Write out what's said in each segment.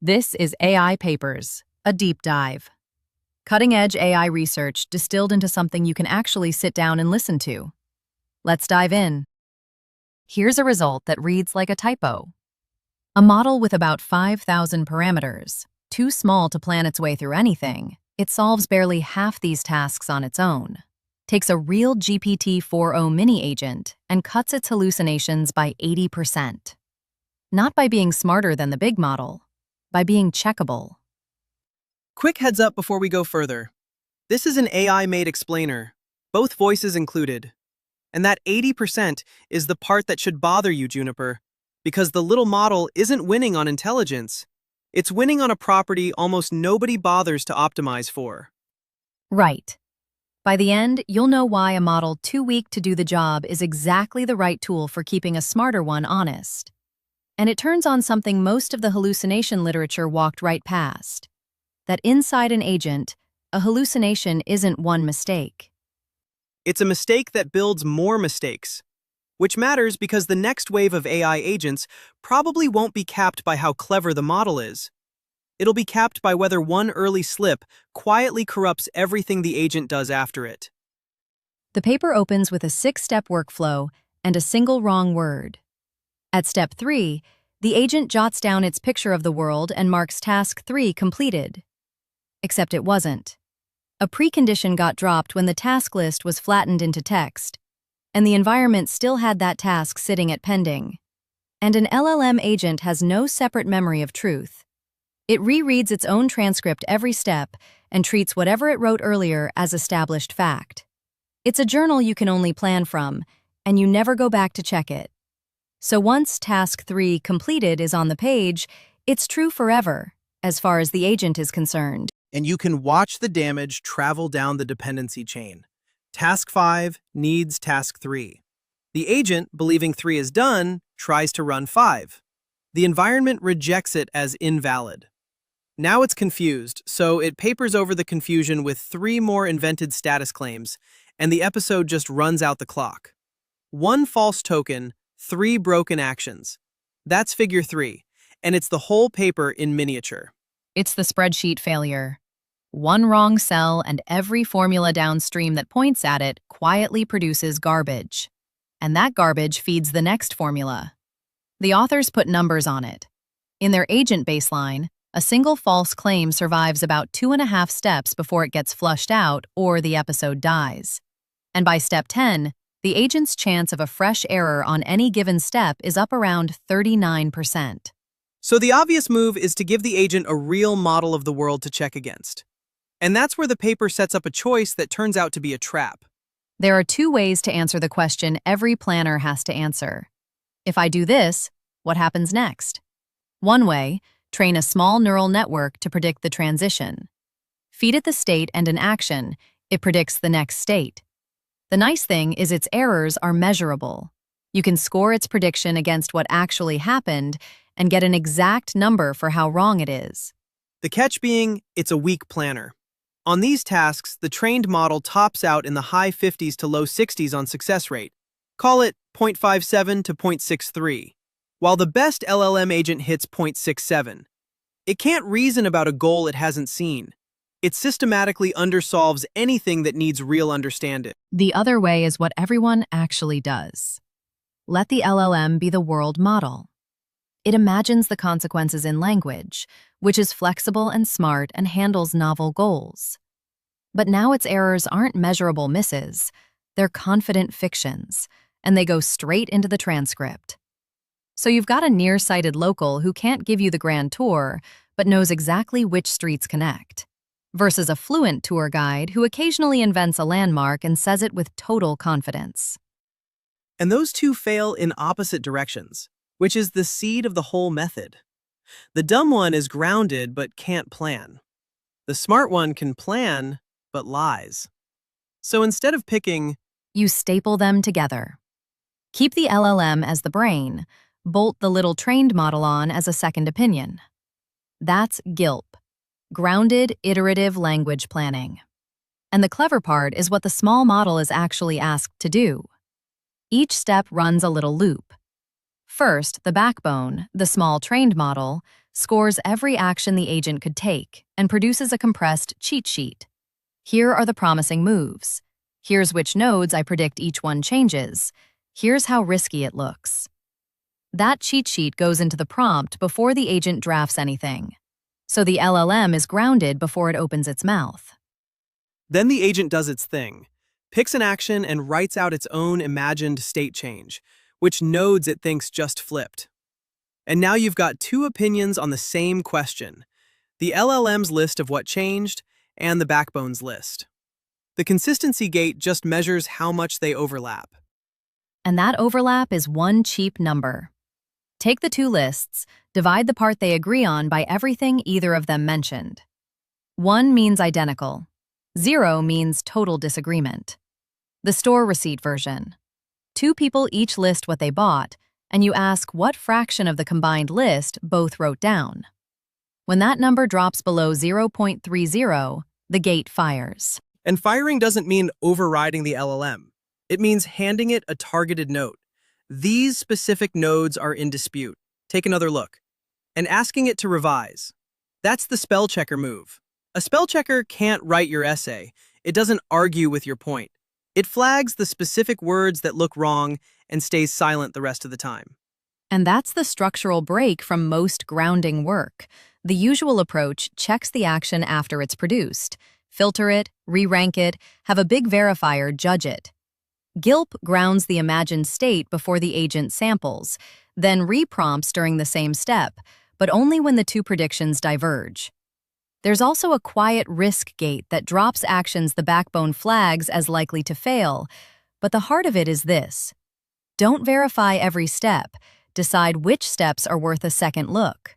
This is AI Papers, a deep dive. Cutting-edge AI research distilled into something you can actually sit down and listen to. Let's dive in. Here's a result that reads like a typo. A model with about 5,000 parameters, too small to plan its way through anything, it solves barely half these tasks on its own. Takes a real GPT-4o mini agent and cuts its hallucinations by 80%. Not by being smarter than the big model, by being checkable. Quick heads up before we go further. This is an AI-made explainer, both voices included. And that 80% is the part that should bother you, Juniper, because the little model isn't winning on intelligence. It's winning on a property almost nobody bothers to optimize for. Right. By the end, you'll know why a model too weak to do the job is exactly the right tool for keeping a smarter one honest. And it turns on something most of the hallucination literature walked right past. That inside an agent, a hallucination isn't one mistake. It's a mistake that builds more mistakes, which matters because the next wave of AI agents probably won't be capped by how clever the model is. It'll be capped by whether one early slip quietly corrupts everything the agent does after it. The paper opens with a 6-step workflow and a single wrong word. At step 3, the agent jots down its picture of the world and marks task 3 completed. Except it wasn't. A precondition got dropped when the task list was flattened into text, and the environment still had that task sitting at pending. And an LLM agent has no separate memory of truth. It rereads its own transcript every step and treats whatever it wrote earlier as established fact. It's a journal you can only plan from, and you never go back to check it. So once task 3 completed is on the page, it's true forever, as far as the agent is concerned. And you can watch the damage travel down the dependency chain. Task 5 needs task 3. The agent, believing 3 is done, tries to run 5. The environment rejects it as invalid. Now it's confused, so it papers over the confusion with 3 more invented status claims, and the episode just runs out the clock. 1 false token, 3 broken actions. That's figure 3, and it's the whole paper in miniature. It's the spreadsheet failure. 1 wrong cell and every formula downstream that points at it quietly produces garbage. And that garbage feeds the next formula. The authors put numbers on it. In their agent baseline, a single false claim survives about 2.5 steps before it gets flushed out or the episode dies. And by step 10, the agent's chance of a fresh error on any given step is up around 39%. So the obvious move is to give the agent a real model of the world to check against. And that's where the paper sets up a choice that turns out to be a trap. There are 2 ways to answer the question every planner has to answer. If I do this, what happens next? One way, train a small neural network to predict the transition. Feed it the state and an action, it predicts the next state. The nice thing is its errors are measurable. You can score its prediction against what actually happened and get an exact number for how wrong it is. The catch being, it's a weak planner. On these tasks, the trained model tops out in the high 50s to low 60s on success rate. Call it 0.57 to 0.63, while the best LLM agent hits 0.67. It can't reason about a goal it hasn't seen. It systematically undersolves anything that needs real understanding. The other way is what everyone actually does. Let the LLM be the world model. It imagines the consequences in language, which is flexible and smart and handles novel goals. But now its errors aren't measurable misses, they're confident fictions, and they go straight into the transcript. So you've got a nearsighted local who can't give you the grand tour, but knows exactly which streets connect, versus a fluent tour guide who occasionally invents a landmark and says it with total confidence. And those 2 fail in opposite directions, which is the seed of the whole method. The dumb one is grounded but can't plan. The smart one can plan but lies. So instead of picking, you staple them together. Keep the LLM as the brain, bolt the little trained model on as a second opinion. That's GILP, grounded iterative language planning. And the clever part is what the small model is actually asked to do. Each step runs a little loop. First, the backbone, the small trained model, scores every action the agent could take, and produces a compressed cheat sheet. Here are the promising moves. Here's which nodes I predict each one changes. Here's how risky it looks. That cheat sheet goes into the prompt before the agent drafts anything. So the LLM is grounded before it opens its mouth. Then the agent does its thing, picks an action and writes out its own imagined state change, which nodes it thinks just flipped. And now you've got two opinions on the same question: the LLM's list of what changed and the backbone's list. The consistency gate just measures how much they overlap. And that overlap is one cheap number. Take the two lists, divide the part they agree on by everything either of them mentioned. 1 means identical. 0 means total disagreement. The store receipt version. Two people each list what they bought, and you ask what fraction of the combined list both wrote down. When that number drops below 0.30, the gate fires. And firing doesn't mean overriding the LLM. It means handing it a targeted note. These specific nodes are in dispute. Take another look. And asking it to revise. That's the spell checker move. A spell checker can't write your essay. It doesn't argue with your point. It flags the specific words that look wrong and stays silent the rest of the time. And that's the structural break from most grounding work. The usual approach checks the action after it's produced, filter it, re-rank it, have a big verifier judge it. GILP grounds the imagined state before the agent samples, then reprompts during the same step, but only when the two predictions diverge. There's also a quiet risk gate that drops actions the backbone flags as likely to fail, but the heart of it is this: don't verify every step, decide which steps are worth a second look.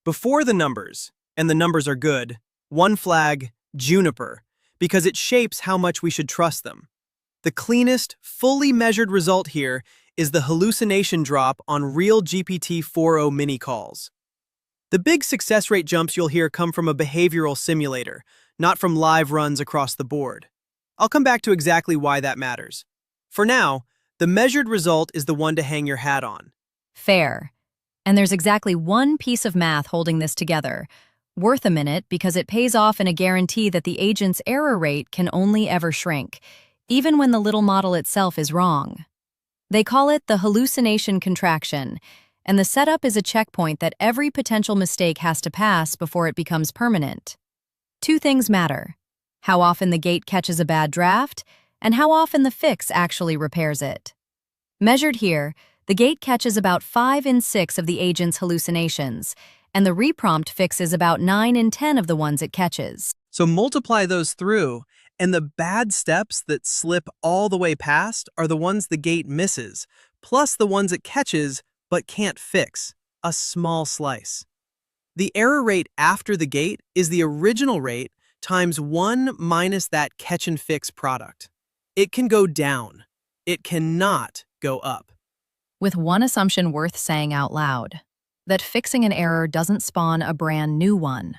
Before the numbers, and the numbers are good, one flag, Juniper, because it shapes how much we should trust them. The cleanest, fully measured result here is the hallucination drop on real GPT-4o mini calls. The big success rate jumps you'll hear come from a behavioral simulator, not from live runs across the board. I'll come back to exactly why that matters. For now, the measured result is the one to hang your hat on. Fair. And there's exactly one piece of math holding this together, worth a minute because it pays off in a guarantee that the agent's error rate can only ever shrink, even when the little model itself is wrong. They call it the hallucination-contraction, and the setup is a checkpoint that every potential mistake has to pass before it becomes permanent. Two things matter: how often the gate catches a bad draft, and how often the fix actually repairs it. Measured here, the gate catches about 5 in 6 of the agent's hallucinations, and the reprompt fixes about 9 in 10 of the ones it catches. So multiply those through, and the bad steps that slip all the way past are the ones the gate misses, plus the ones it catches but can't fix, a small slice. The error rate after the gate is the original rate times 1 minus that catch and fix product. It can go down. It cannot go up. With one assumption worth saying out loud: that fixing an error doesn't spawn a brand new one.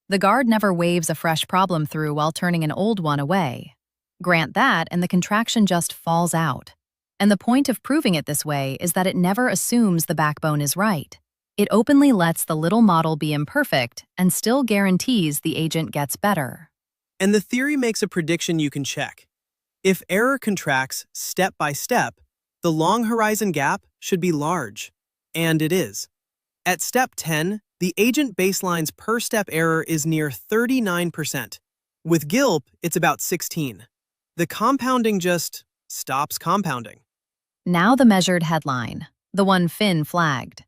The guard never waves a fresh problem through while turning an old one away. Grant that, and the contraction just falls out. And the point of proving it this way is that it never assumes the backbone is right. It openly lets the little model be imperfect and still guarantees the agent gets better. And the theory makes a prediction you can check. If error contracts step by step, the long horizon gap should be large. And it is. At step 10, the agent baseline's per-step error is near 39%. With GILP, it's about 16%. The compounding just stops compounding. Now the measured headline, the one Finn flagged.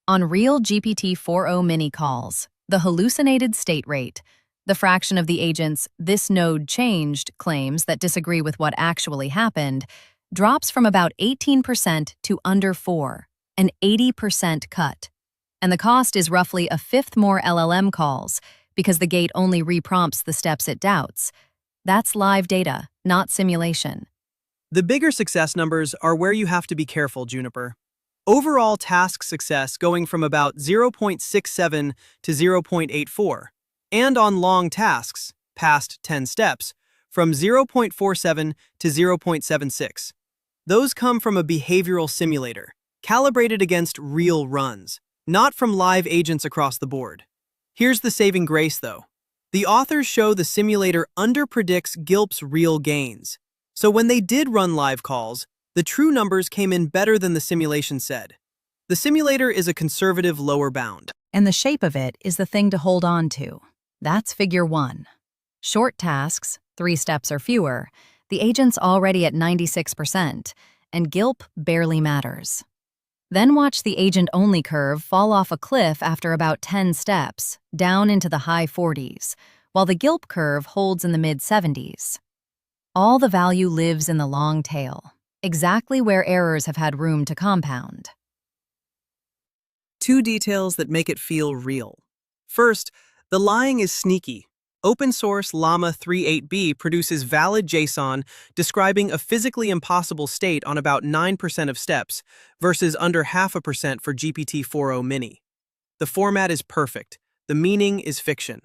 On real GPT-4o mini calls, the hallucinated-state rate, the fraction of the agent's "this node changed" claims that disagree with what actually happened, drops from about 18% to under 4%, an 80% cut. And the cost is roughly a fifth more LLM calls, because the gate only reprompts the steps it doubts. That's live data, not simulation. The bigger success numbers are where you have to be careful, Juniper. Overall task success going from about 0.67 to 0.84, and on long tasks, past 10 steps, from 0.47 to 0.76. Those come from a behavioral simulator, calibrated against real runs. not from live agents across the board. Here's the saving grace, though. The authors show the simulator underpredicts GILP's real gains. So when they did run live calls, the true numbers came in better than the simulation said. The simulator is a conservative lower bound. And the shape of it is the thing to hold on to. That's figure 1. Short tasks, 3 steps or fewer, the agent's already at 96%, and GILP barely matters. Then watch the agent-only curve fall off a cliff after about 10 steps, down into the high 40s, while the GILP curve holds in the mid-70s. All the value lives in the long tail, exactly where errors have had room to compound. 2 details that make it feel real. First, the lying is sneaky. Open source Llama 3.8b produces valid JSON describing a physically impossible state on about 9% of steps versus under 0.5% for GPT-4o Mini. The format is perfect. The meaning is fiction.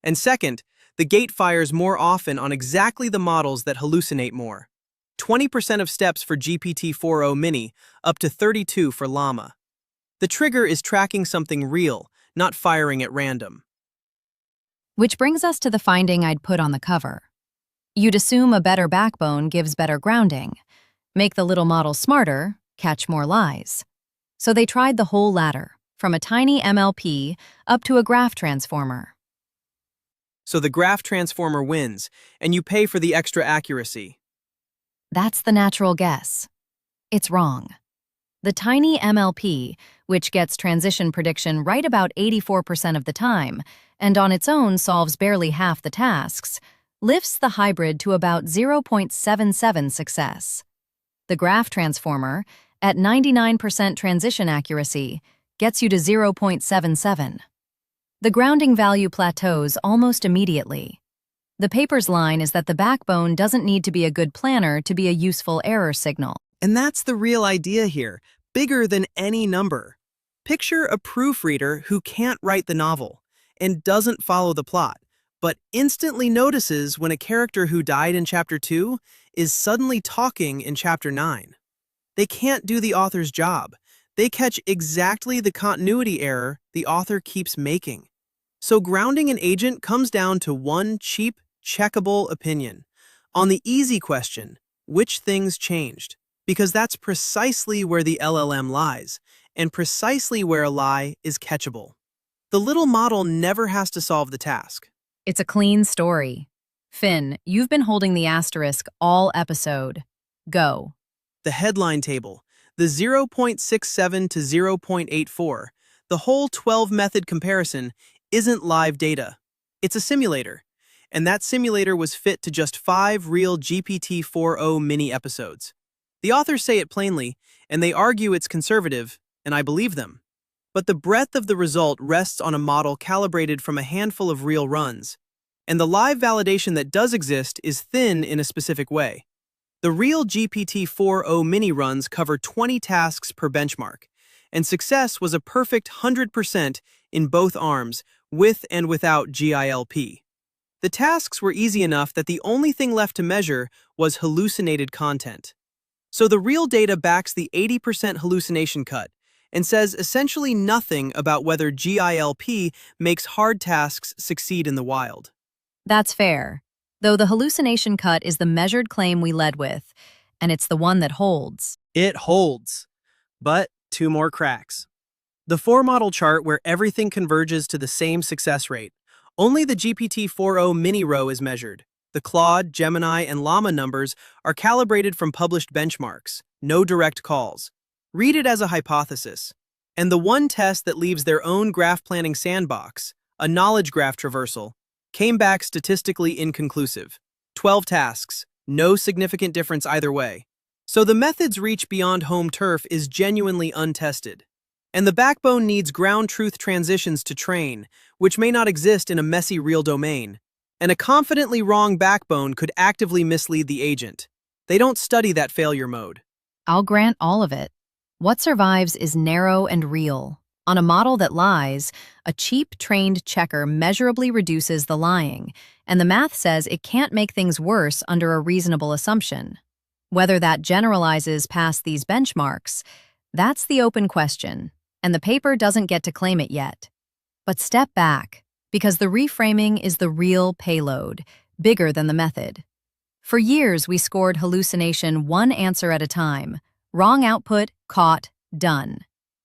And second, the gate fires more often on exactly the models that hallucinate more. 20% of steps for GPT-4o Mini, up to 32 for Llama. The trigger is tracking something real, not firing at random. Which brings us to the finding I'd put on the cover. You'd assume a better backbone gives better grounding. Make the little model smarter, catch more lies. So they tried the whole ladder, from a tiny MLP up to a graph transformer. So the graph transformer wins, and you pay for the extra accuracy. That's the natural guess. It's wrong. The tiny MLP, which gets transition prediction right about 84% of the time, and on its own solves barely half the tasks, lifts the hybrid to about 0.77 success. The graph transformer, at 99% transition accuracy, gets you to 0.77. The grounding value plateaus almost immediately. The paper's line is that the backbone doesn't need to be a good planner to be a useful error signal. And that's the real idea here, bigger than any number. Picture a proofreader who can't write the novel and doesn't follow the plot, but instantly notices when a character who died in Chapter 2 is suddenly talking in Chapter 9. They can't do the author's job. They catch exactly the continuity error the author keeps making. So grounding an agent comes down to one cheap, checkable opinion. On the easy question, which things changed? Because that's precisely where the LLM lies, and precisely where a lie is catchable. The little model never has to solve the task. It's a clean story. Finn, you've been holding the asterisk all episode. Go. The headline table, the 0.67 to 0.84, the whole 12-method comparison isn't live data. It's a simulator. And that simulator was fit to just 5 real GPT-4o Mini episodes. The authors say it plainly, and they argue it's conservative, and I believe them. But the breadth of the result rests on a model calibrated from a handful of real runs, and the live validation that does exist is thin in a specific way. The real GPT-4o Mini runs cover 20 tasks per benchmark, and success was a perfect 100% in both arms, with and without GILP. The tasks were easy enough that the only thing left to measure was hallucinated content. So the real data backs the 80% hallucination cut and says essentially nothing about whether GILP makes hard tasks succeed in the wild. That's fair, though the hallucination cut is the measured claim we led with, and it's the one that holds. It holds, but 2 more cracks. The 4-model chart where everything converges to the same success rate. Only the GPT-4o Mini row is measured. The Claude, Gemini, and Llama numbers are calibrated from published benchmarks, no direct calls. Read it as a hypothesis. And the one test that leaves their own graph planning sandbox, a knowledge graph traversal, came back statistically inconclusive. 12 tasks, no significant difference either way. So the method's reach beyond home turf is genuinely untested. And the backbone needs ground truth transitions to train, which may not exist in a messy real domain. And a confidently wrong backbone could actively mislead the agent. They don't study that failure mode. I'll grant all of it. What survives is narrow and real. On a model that lies, a cheap trained checker measurably reduces the lying, and the math says it can't make things worse under a reasonable assumption. Whether that generalizes past these benchmarks, that's the open question. and the paper doesn't get to claim it yet. But step back, because the reframing is the real payload, bigger than the method. For years, we scored hallucination one answer at a time. Wrong output, caught, done.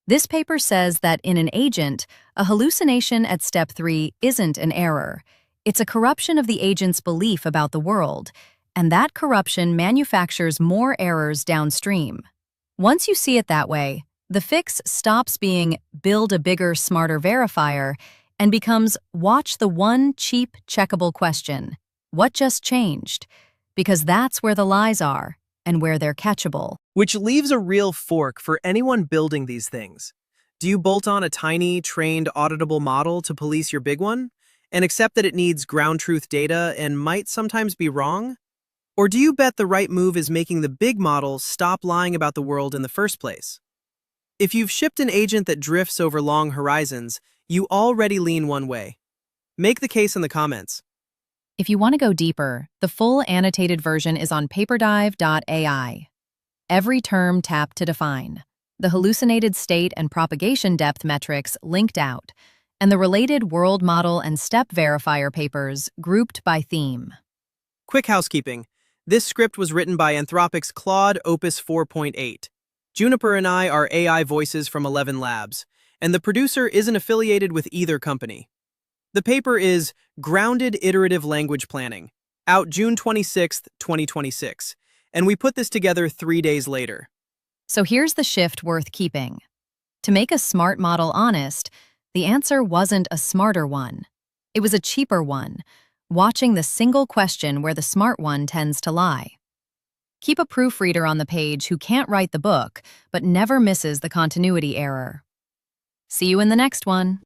This paper says that in an agent, a hallucination at step 3 isn't an error. It's a corruption of the agent's belief about the world, and that corruption manufactures more errors downstream. Once you see it that way, the fix stops being build a bigger, smarter verifier and becomes watch the one cheap, checkable question. What just changed? Because that's where the lies are and where they're catchable. Which leaves a real fork for anyone building these things. Do you bolt on a tiny, trained, auditable model to police your big one and accept that it needs ground truth data and might sometimes be wrong? Or do you bet the right move is making the big model stop lying about the world in the first place? If you've shipped an agent that drifts over long horizons, you already lean one way. Make the case in the comments. If you want to go deeper, the full annotated version is on paperdive.ai. Every term tapped to define, the hallucinated state and propagation depth metrics linked out, and the related world model and step verifier papers grouped by theme. Quick housekeeping. This script was written by Anthropic's Claude Opus 4.8. Juniper and I are AI voices from 11 Labs, and the producer isn't affiliated with either company. The paper is Grounded Iterative Language Planning, out June 26, 2026, and we put this together 3 days later. So here's the shift worth keeping. To make a smart model honest, the answer wasn't a smarter one. It was a cheaper one, watching the single question where the smart one tends to lie. Keep a proofreader on the page who can't write the book, but never misses the continuity error. See you in the next one.